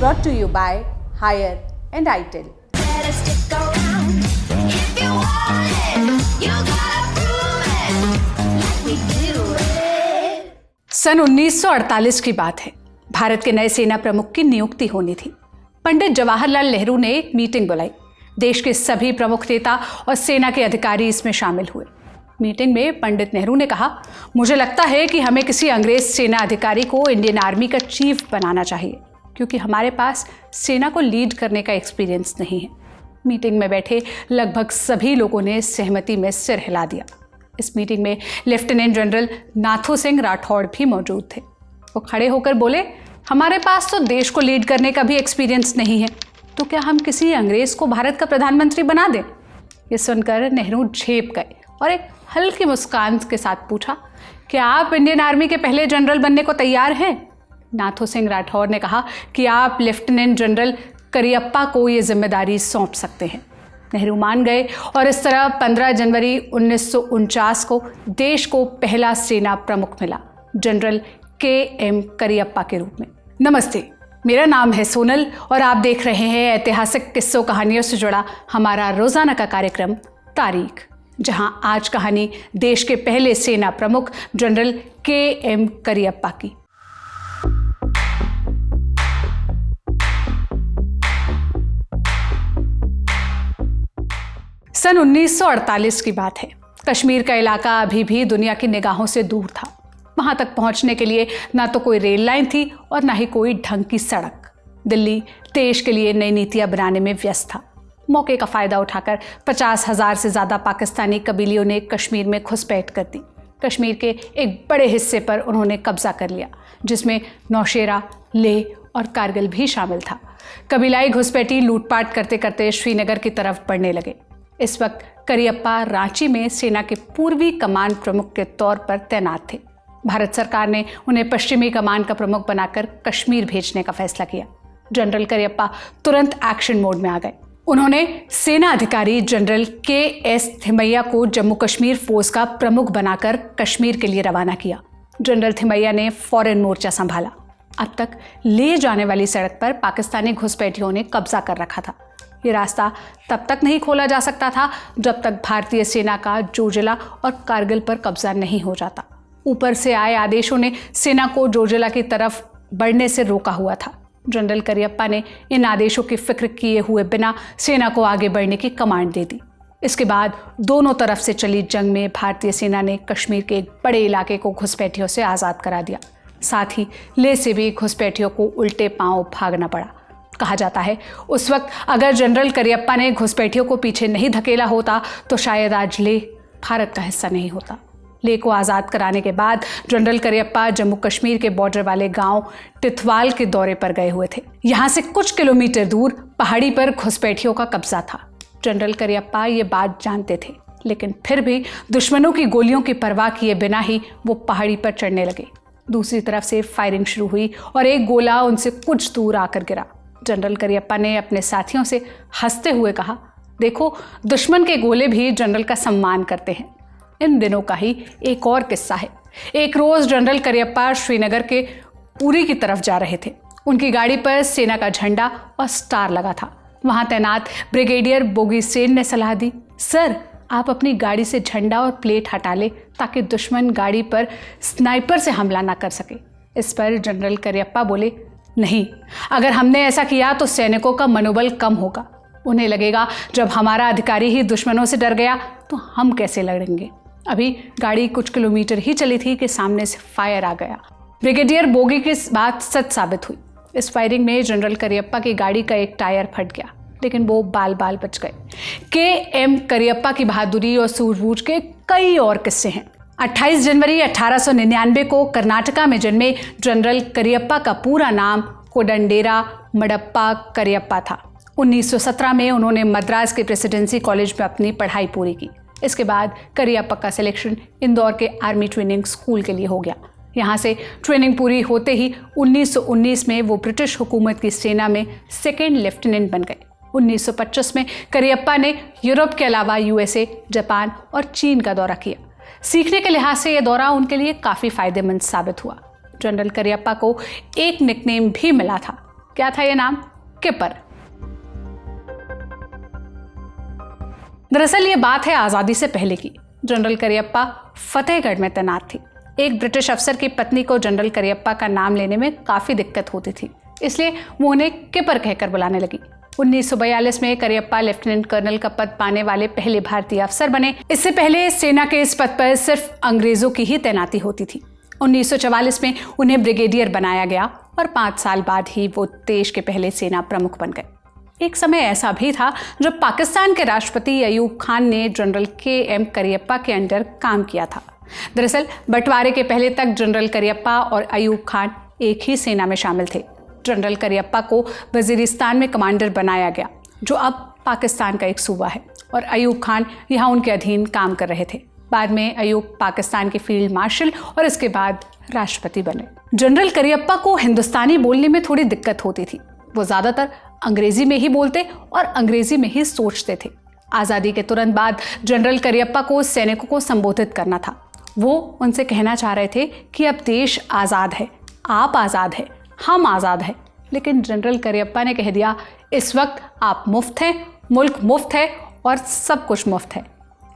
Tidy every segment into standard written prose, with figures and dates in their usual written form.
brought to you by Hire and ITIL. Better stick around. If you want it, you gotta prove it. Let me do it. सन 1948 की बात है। भारत के नए सेना प्रमुख की नियुक्ति होनी थी। पंडित जवाहरलाल नेहरू ने एक मीटिंग बुलाई। देश के सभी प्रमुख नेता और सेना के अधिकारी इसमें शामिल हुए। मीटिंग में पंडित नेहरू ने कहा, मुझे लगता है कि हमें किसी अंग्रेज सेना अधिकारी को इंडियन आर्मी का चीफ बनाना चाहिए, क्योंकि हमारे पास सेना को लीड करने का एक्सपीरियंस नहीं है। मीटिंग में बैठे लगभग सभी लोगों ने सहमति में सिर हिला दिया। इस मीटिंग में लेफ्टिनेंट जनरल नाथू सिंह राठौड़ भी मौजूद थे। वो खड़े होकर बोले, हमारे पास तो देश को लीड करने का भी एक्सपीरियंस नहीं है, तो क्या हम किसी अंग्रेज को भारत का प्रधानमंत्री बना दें? ये सुनकर नेहरू झेप गए और एक हल्की मुस्कान के साथ पूछा, क्या आप इंडियन आर्मी के पहले जनरल बनने को तैयार हैं? नाथू सिंह राठौड़ ने कहा कि आप लेफ्टिनेंट जनरल करियप्पा को ये जिम्मेदारी सौंप सकते हैं। नेहरू मान गए और इस तरह 15 जनवरी 1949 को देश को पहला सेना प्रमुख मिला, जनरल KM करियप्पा के रूप में। नमस्ते, मेरा नाम है सोनल और आप देख रहे हैं ऐतिहासिक किस्सों कहानियों से जुड़ा हमारा रोजाना का कार्यक्रम तारीख, जहां आज कहानी देश के पहले सेना प्रमुख जनरल KM करियप्पा की। सन 1948 की बात है। कश्मीर का इलाका अभी भी दुनिया की निगाहों से दूर था। वहां तक पहुंचने के लिए ना तो कोई रेल लाइन थी और ना ही कोई ढंग की सड़क। दिल्ली देश के लिए नई नीतियां बनाने में व्यस्त था। मौके का फायदा उठाकर 50,000 से ज़्यादा पाकिस्तानी कबीलियों ने कश्मीर में घुसपैठ कर दी। कश्मीर के एक बड़े हिस्से पर उन्होंने कब्जा कर लिया, जिसमें नौशेरा, लेह और कारगिल भी शामिल था। कबीलाई घुसपैठी लूटपाट करते करते श्रीनगर की तरफ बढ़ने लगे। इस वक्त करियप्पा रांची में सेना के पूर्वी कमान प्रमुख के तौर पर तैनात थे। भारत सरकार ने उन्हें पश्चिमी कमान का प्रमुख बनाकर कश्मीर भेजने का फैसला किया। जनरल करियप्पा तुरंत एक्शन मोड में आ गए। उन्होंने सेना अधिकारी जनरल KS थिमैया को जम्मू कश्मीर फोर्स का प्रमुख बनाकर कश्मीर के लिए रवाना किया। जनरल थिमैया ने फौरन मोर्चा संभाला। अब तक ले जाने वाली सड़क पर पाकिस्तानी घुसपैठियों ने कब्जा कर रखा था। ये रास्ता तब तक नहीं खोला जा सकता था जब तक भारतीय सेना का जोजिला और कारगिल पर कब्जा नहीं हो जाता। ऊपर से आए आदेशों ने सेना को जोजिला की तरफ बढ़ने से रोका हुआ था। जनरल करियप्पा ने इन आदेशों की फिक्र किए हुए बिना सेना को आगे बढ़ने की कमांड दे दी। इसके बाद दोनों तरफ से चली जंग में भारतीय सेना ने कश्मीर के एक बड़े इलाके को घुसपैठियों से आज़ाद करा दिया। साथ ही लेह से भी घुसपैठियों को उल्टे पांव भागना पड़ा। कहा जाता है, उस वक्त अगर जनरल करियप्पा ने घुसपैठियों को पीछे नहीं धकेला होता तो शायद आज लेह भारत का हिस्सा नहीं होता। लेह को आज़ाद कराने के बाद जनरल करियप्पा जम्मू कश्मीर के बॉर्डर वाले गांव टिथवाल के दौरे पर गए हुए थे। यहाँ से कुछ किलोमीटर दूर पहाड़ी पर घुसपैठियों का कब्जा था। जनरल करियप्पा ये बात जानते थे, लेकिन फिर भी दुश्मनों की गोलियों की परवाह किए बिना ही वो पहाड़ी पर चढ़ने लगे। दूसरी तरफ से फायरिंग शुरू हुई और एक गोला उनसे कुछ दूर आकर गिरा। जनरल करियप्पा ने अपने साथियों से हंसते हुए कहा, देखो, दुश्मन के गोले भी जनरल का सम्मान करते हैं। इन दिनों का ही एक और किस्सा है। एक रोज़ जनरल करियप्पा श्रीनगर के उरी की तरफ जा रहे थे। उनकी गाड़ी पर सेना का झंडा और स्टार लगा था। वहां तैनात ब्रिगेडियर बोगी सेन ने सलाह दी, सर, आप अपनी गाड़ी से झंडा और प्लेट हटा ले ताकि दुश्मन गाड़ी पर स्नाइपर से हमला ना कर सके। इस पर जनरल करियप्पा बोले, नहीं, अगर हमने ऐसा किया तो सैनिकों का मनोबल कम होगा। उन्हें लगेगा जब हमारा अधिकारी ही दुश्मनों से डर गया तो हम कैसे लड़ेंगे। अभी गाड़ी कुछ किलोमीटर ही चली थी कि सामने से फायर आ गया। ब्रिगेडियर बोगी की बात सच साबित हुई। इस फायरिंग में जनरल करियप्पा की गाड़ी का एक टायर फट गया, लेकिन वो बाल बाल बच गए। KM करियप्पा की बहादुरी और सूझबूझ के कई और किस्से हैं। 28 जनवरी 1899 को कर्नाटका में जन्मे जनरल करियप्पा का पूरा नाम कोडंडेरा मडप्पा करियप्पा था। 1917 में उन्होंने मद्रास के प्रेसिडेंसी कॉलेज में अपनी पढ़ाई पूरी की। इसके बाद करियप्पा का सिलेक्शन इंदौर के आर्मी ट्रेनिंग स्कूल के लिए हो गया। यहाँ से ट्रेनिंग पूरी होते ही 1919 में वो ब्रिटिश हुकूमत की सेना में सेकेंड लेफ्टिनेंट बन गए। 1925 में करियप्पा ने यूरोप के अलावा USA, जापान और चीन का दौरा किया। सीखने के लिहाज से यह दौरा उनके लिए काफ़ी फायदेमंद साबित हुआ। जनरल करियप्पा को एक निकनेम भी मिला था, क्या था ये नाम? किपर। दरअसल ये बात है आज़ादी से पहले की। जनरल करियप्पा फतेहगढ़ में तैनात थी। एक ब्रिटिश अफसर की पत्नी को जनरल करियप्पा का नाम लेने में काफ़ी दिक्कत होती थी, इसलिए वो उन्हें किपर कहकर बुलाने लगी। 1942 में करियप्पा लेफ्टिनेंट कर्नल का पद पाने वाले पहले भारतीय अफसर बने। इससे पहले सेना के इस पद पर सिर्फ अंग्रेजों की ही तैनाती होती थी। 1944 में उन्हें ब्रिगेडियर बनाया गया और 5 साल बाद ही वो देश के पहले सेना प्रमुख बन गए। एक समय ऐसा भी था जब पाकिस्तान के राष्ट्रपति अयूब खान ने जनरल के.एम. करियप्पा के अंडर काम किया था। दरअसल बंटवारे के पहले तक जनरल करियप्पा और अयूब खान एक ही सेना में शामिल थे। जनरल करियप्पा को वजीरिस्तान में कमांडर बनाया गया, जो अब पाकिस्तान का एक सूबा है, और अयूब खान यहाँ उनके अधीन काम कर रहे थे। बाद में अयूब पाकिस्तान के फील्ड मार्शल और इसके बाद राष्ट्रपति बने। जनरल करियप्पा को हिंदुस्तानी बोलने में थोड़ी दिक्कत होती थी। वो ज़्यादातर अंग्रेजी में ही बोलते और अंग्रेजी में ही सोचते थे। आज़ादी के तुरंत बाद जनरल करियप्पा को सैनिकों को संबोधित करना था। वो उनसे कहना चाह रहे थे कि अब देश आज़ाद है, आप आज़ाद है, हम आज़ाद हैं। लेकिन जनरल करियप्पा ने कह दिया, इस वक्त आप मुफ्त हैं, मुल्क मुफ्त है और सब कुछ मुफ्त है।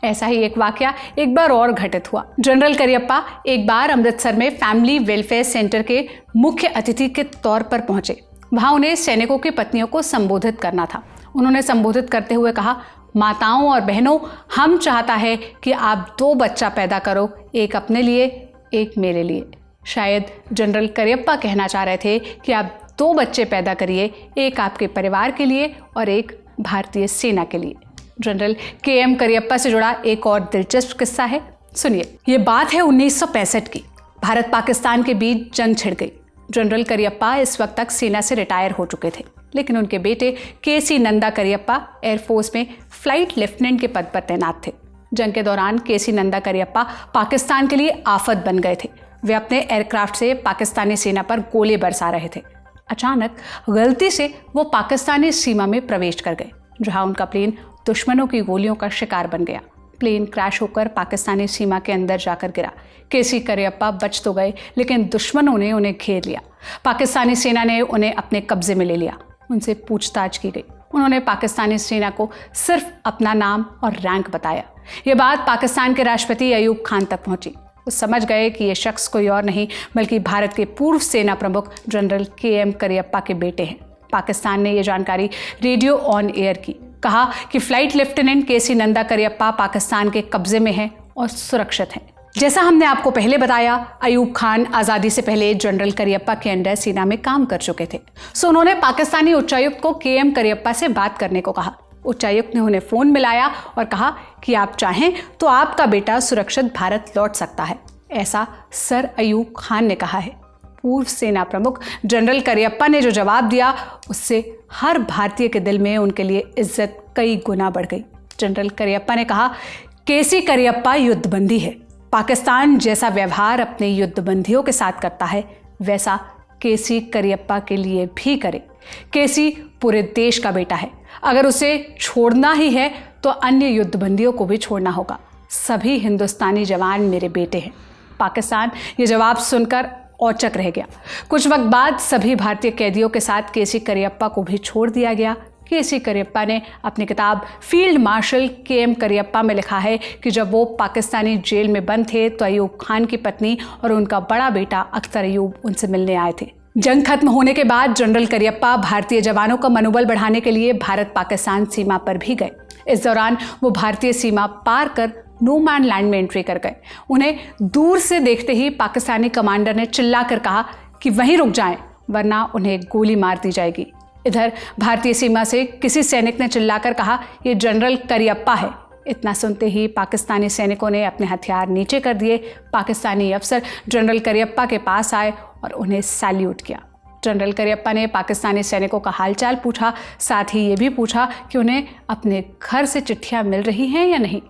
ऐसा ही एक वाकया एक बार और घटित हुआ। जनरल करियप्पा एक बार अमृतसर में फैमिली वेलफेयर सेंटर के मुख्य अतिथि के तौर पर पहुंचे। वहां उन्हें सैनिकों की पत्नियों को संबोधित करना था। उन्होंने संबोधित करते हुए कहा, माताओं और बहनों, हम चाहता है कि आप 2 बच्चा पैदा करो, एक अपने लिए, एक मेरे लिए। शायद जनरल करियप्पा कहना चाह रहे थे कि आप 2 बच्चे पैदा करिए, एक आपके परिवार के लिए और एक भारतीय सेना के लिए। General KM. करियप्पा से जुड़ा एक और दिलचस्प किस्सा है, सुनिए। ये बात है 1965 की। भारत पाकिस्तान के बीच जंग छिड़ गई। जनरल करियप्पा इस वक्त तक सेना से रिटायर हो चुके थे, लेकिन उनके बेटे के.सी. नंदा करियप्पा एयरफोर्स में फ्लाइट लेफ्टिनेंट के पद पर तैनात थे। जंग के दौरान के.सी. नंदा करियप्पा पाकिस्तान के लिए आफत बन गए थे। वे अपने एयरक्राफ्ट से पाकिस्तानी सेना पर गोले बरसा रहे थे। अचानक गलती से वो पाकिस्तानी सीमा में प्रवेश कर गए, जहां उनका प्लेन दुश्मनों की गोलियों का शिकार बन गया। प्लेन क्रैश होकर पाकिस्तानी सीमा के अंदर जाकर गिरा। के.सी. करियप्पा बच तो गए, लेकिन दुश्मनों ने उन्हें घेर लिया। पाकिस्तानी सेना ने उन्हें अपने कब्जे में ले लिया। उनसे पूछताछ की गई। उन्होंने पाकिस्तानी सेना को सिर्फ अपना नाम और रैंक बताया। ये बात पाकिस्तान के राष्ट्रपति अयूब खान तक पहुंची। वो समझ गए कि ये शख्स कोई और नहीं बल्कि भारत के पूर्व सेना प्रमुख जनरल के.एम. करियप्पा के बेटे हैं। पाकिस्तान ने ये जानकारी रेडियो ऑन एयर की। कहा कि flight lieutenant KC. Nanda Cariappa Pakistan के कब्जे में हैं और सुरक्षित हैं। जैसा हमने आपको पहले बताया, अयूब खान आज़ादी से पहले जनरल करियप्पा के अंडर सेना में काम कर चुके थे। सो उन्होंने पाकिस्तानी उच्चायुक्त को के.एम. करियप्पा से बात करने को कहा। उच्चायुक्त ने उन्हें फ़ोन मिलाया और कहा कि आप चाहें तो आपका बेटा सुरक्षित भारत लौट सकता है। ऐसा सर अयूब खान ने कहा है। पूर्व सेना प्रमुख जनरल करियप्पा ने जो जवाब दिया, उससे हर भारतीय के दिल में उनके लिए इज्जत कई गुना बढ़ गई। जनरल करियप्पा ने कहा, के.सी. करियप्पा युद्धबंदी है। पाकिस्तान जैसा व्यवहार अपने युद्धबंदियों के साथ करता है, वैसा के.सी. करियप्पा के लिए भी करे। के.सी. पूरे देश का बेटा है। अगर उसे छोड़ना ही है तो अन्य युद्धबंदियों को भी छोड़ना होगा। सभी हिंदुस्तानी जवान मेरे बेटे हैं। पाकिस्तान ये जवाब सुनकर औचक रह गया। कुछ वक्त बाद सभी भारतीय कैदियों के साथ के.सी. करियप्पा को भी छोड़ दिया गया। के.सी. करियप्पा ने अपनी किताब फील्ड मार्शल के.एम. करियप्पा में लिखा है कि जब वो पाकिस्तानी जेल में बंद थे तो अयूब खान की पत्नी और उनका बड़ा बेटा अख्तर अयूब उनसे मिलने आए थे। जंग खत्म होने के बाद जनरल करियप्पा भारतीय जवानों का मनोबल बढ़ाने के लिए भारत पाकिस्तान सीमा पर भी गए। इस दौरान वो भारतीय सीमा पार कर नो मैन लैंड में एंट्री कर गए। उन्हें दूर से देखते ही पाकिस्तानी कमांडर ने चिल्लाकर कहा कि वहीं रुक जाएं, वरना उन्हें गोली मार दी जाएगी। इधर भारतीय सीमा से किसी सैनिक ने चिल्लाकर कहा, ये जनरल करियप्पा है। इतना सुनते ही पाकिस्तानी सैनिकों ने अपने हथियार नीचे कर दिए। पाकिस्तानी अफसर जनरल करियप्पा के पास आए और उन्हें सैल्यूट किया। जनरल करियप्पा ने पाकिस्तानी सैनिकों का हालचाल पूछा, साथ ही ये भी पूछा कि उन्हें अपने घर से चिट्ठियां मिल रही हैं या नहीं।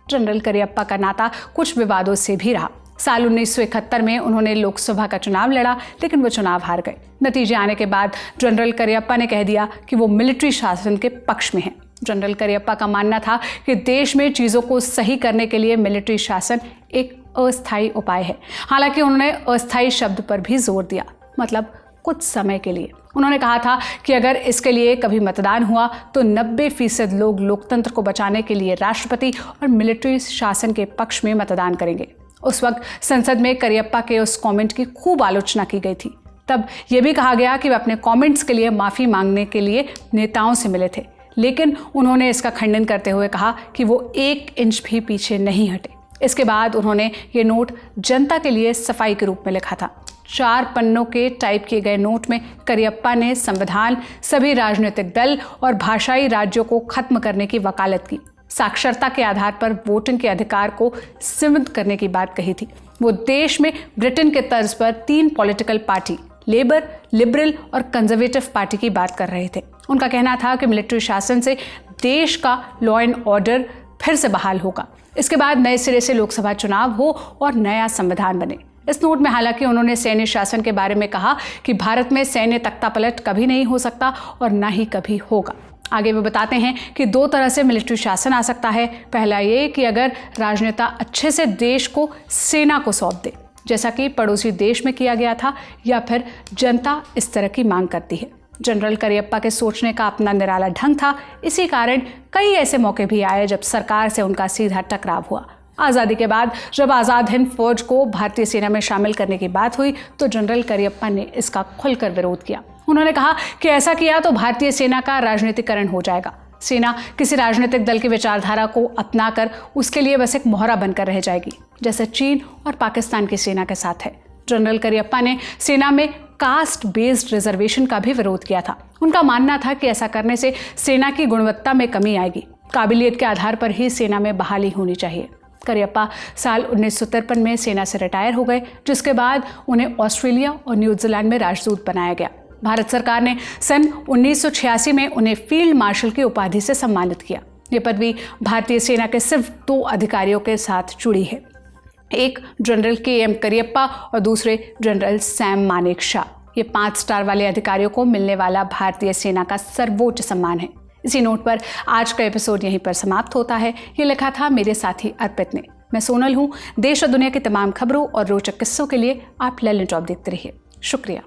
जनरल करियप्पा का नाता कुछ विवादों से भी रहा। साल 1971 में उन्होंने लोकसभा का चुनाव लड़ा, लेकिन वो चुनाव हार गए। नतीजे आने के बाद जनरल करियप्पा ने कह दिया कि वो मिलिट्री शासन के पक्ष में हैं। जनरल करियप्पा का मानना था कि देश में चीज़ों को सही करने के लिए मिलिट्री शासन एक अस्थायी उपाय है। हालांकि उन्होंने अस्थायी शब्द पर भी जोर दिया, मतलब कुछ समय के लिए। उन्होंने कहा था कि अगर इसके लिए कभी मतदान हुआ तो 90% लोग लोकतंत्र को बचाने के लिए राष्ट्रपति और मिलिट्री शासन के पक्ष में मतदान करेंगे। उस वक्त संसद में करियप्पा के उस कमेंट की खूब आलोचना की गई थी। तब यह भी कहा गया कि वे अपने कमेंट्स के लिए माफ़ी मांगने के लिए नेताओं से मिले थे, लेकिन उन्होंने इसका खंडन करते हुए कहा कि वो 1 इंच भी पीछे नहीं हटे। इसके बाद उन्होंने ये नोट जनता के लिए सफाई के रूप में लिखा था। 4 पन्नों के टाइप किए गए नोट में करियप्पा ने संविधान, सभी राजनीतिक दल और भाषाई राज्यों को खत्म करने की वकालत की, साक्षरता के आधार पर वोटिंग के अधिकार को सीमित करने की बात कही थी। वो देश में ब्रिटेन के तर्ज पर 3 पॉलिटिकल पार्टी, लेबर, लिबरल और कंजर्वेटिव पार्टी की बात कर रहे थे। उनका कहना था कि मिलिट्री शासन से देश का लॉ एंड ऑर्डर फिर से बहाल होगा। इसके बाद नए सिरे से लोकसभा चुनाव हो और नया संविधान बने। इस नोट में हालांकि उन्होंने सैन्य शासन के बारे में कहा कि भारत में सैन्य तख्तापलट कभी नहीं हो सकता और ना ही कभी होगा। आगे वो बताते हैं कि 2 तरह से मिलिट्री शासन आ सकता है। पहला ये कि अगर राजनेता अच्छे से देश को सेना को सौंप दे, जैसा कि पड़ोसी देश में किया गया था, या फिर जनता इस तरह की मांग करती है। जनरल करियप्पा के सोचने का अपना निराला ढंग था। इसी कारण कई ऐसे मौके भी आए जब सरकार से उनका सीधा टकराव हुआ। आज़ादी के बाद जब आज़ाद हिंद फौज को भारतीय सेना में शामिल करने की बात हुई तो जनरल करियप्पा ने इसका खुलकर विरोध किया। उन्होंने कहा कि ऐसा किया तो भारतीय सेना का राजनीतिकरण हो जाएगा। सेना किसी राजनीतिक दल की विचारधारा को अपनाकर उसके लिए बस एक मोहरा बनकर रह जाएगी, जैसे चीन और पाकिस्तान की सेना के साथ है। जनरल करियप्पा ने सेना में कास्ट बेस्ड रिजर्वेशन का भी विरोध किया था। उनका मानना था कि ऐसा करने से सेना की गुणवत्ता में कमी आएगी। काबिलियत के आधार पर ही सेना में बहाली होनी चाहिए। करियप्पा साल 1953 में सेना से रिटायर हो गए, जिसके बाद उन्हें ऑस्ट्रेलिया और न्यूजीलैंड में राजदूत बनाया गया। भारत सरकार ने सन 1986 में उन्हें फील्ड मार्शल की उपाधि से सम्मानित किया। ये पदवी भारतीय सेना के सिर्फ 2 अधिकारियों के साथ जुड़ी है, एक जनरल KM करियप्पा और दूसरे जनरल सैम मानेकशॉ। ये 5 स्टार वाले अधिकारियों को मिलने वाला भारतीय सेना का सर्वोच्च सम्मान है। इसी नोट पर आज का एपिसोड यहीं पर समाप्त होता है। ये लिखा था मेरे साथी अर्पित ने। मैं सोनल हूँ। देश और दुनिया की तमाम खबरों और रोचक किस्सों के लिए आप ललन टॉप देखते रहिए। शुक्रिया।